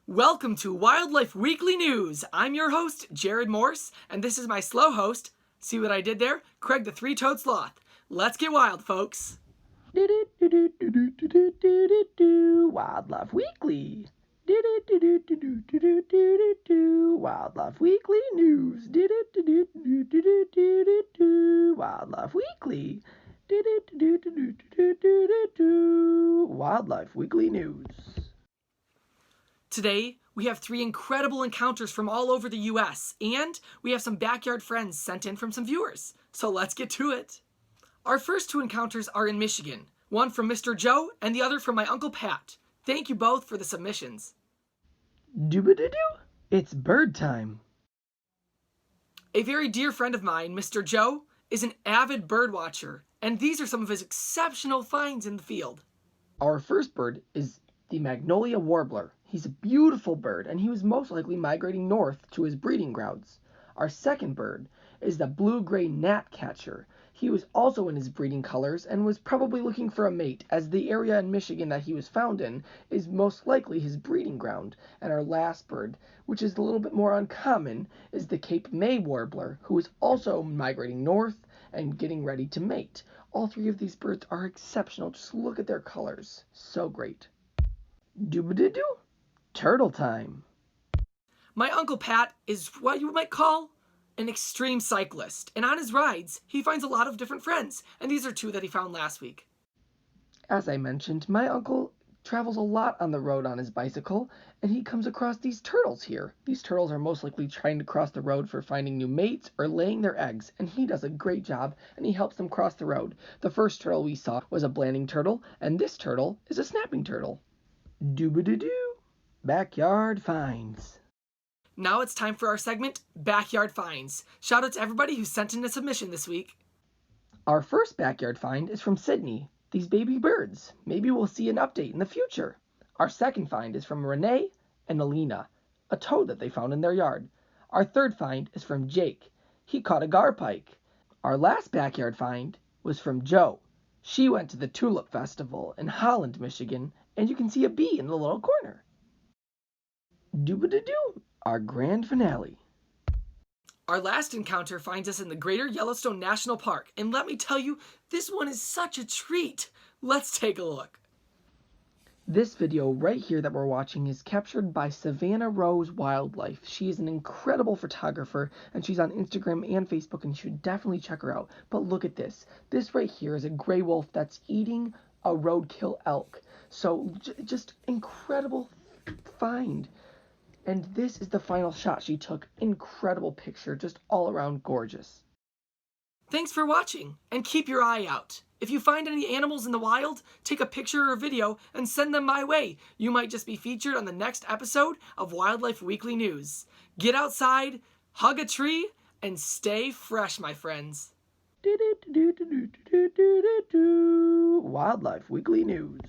Welcome to Wildlife Weekly News. I'm your host, Jared Morse, and this is my slow host. See what I did there? Craig the Three-Toed Sloth. Let's get wild, folks. Wildlife Weekly. Wildlife Weekly News. Wildlife Weekly. Wildlife Weekly News. Today, we have 3 incredible encounters from all over the US, and we have some backyard friends sent in from some viewers. So let's get to it. Our first 2 encounters are in Michigan, one from Mr. Joe and the other from my Uncle Pat. Thank you both for the submissions. Doo-ba-doo-doo. It's bird time. A very dear friend of mine, Mr. Joe, is an avid bird watcher, and these are some of his exceptional finds in the field. Our first bird is the Magnolia Warbler. He's a beautiful bird, and he was most likely migrating north to his breeding grounds. Our second bird is the blue-gray gnatcatcher. He was also in his breeding colors and was probably looking for a mate, as the area in Michigan that he was found in is most likely his breeding ground. And our last bird, which is a little bit more uncommon, is the Cape May Warbler, who is also migrating north and getting ready to mate. All 3 of these birds are exceptional. Just look at their colors. So great. Doo-ba-doo-doo. Turtle time. My Uncle Pat is what you might call an extreme cyclist, and on his rides, he finds a lot of different friends, and these are 2 that he found last week. As I mentioned, my uncle travels a lot on the road on his bicycle, and he comes across these turtles here. These turtles are most likely trying to cross the road for finding new mates or laying their eggs, and he does a great job, and he helps them cross the road. The first turtle we saw was a blanding turtle, and this turtle is a snapping turtle. Doo-ba-doo-doo. Backyard finds. Now it's time for our segment, Backyard Finds. Shout out to everybody who sent in a submission this week. Our first backyard find is from Sydney. These baby birds. Maybe we'll see an update in the future. Our second find is from Renee and Alina, a toad that they found in their yard. Our third find is from Jake. He caught a garpike. Our last backyard find was from Joe. She went to the Tulip Festival in Holland, Michigan, and you can see a bee in the little corner. Doo-ba-doo-doo. Our grand finale. Our last encounter finds us in the Greater Yellowstone National Park, and let me tell you, this one is such a treat. Let's take a look. This video right here that we're watching is captured by Savannah Rose Wildlife. She is an incredible photographer, and she's on Instagram and Facebook, and you should definitely check her out. But look at this. This right here is a gray wolf that's eating a roadkill elk. So just incredible find. And this is the final shot she took. Incredible picture, just all around gorgeous. Thanks for watching, and keep your eye out. If you find any animals in the wild, take a picture or a video and send them my way. You might just be featured on the next episode of Wildlife Weekly News. Get outside, hug a tree, and stay fresh, my friends. Wildlife Weekly News.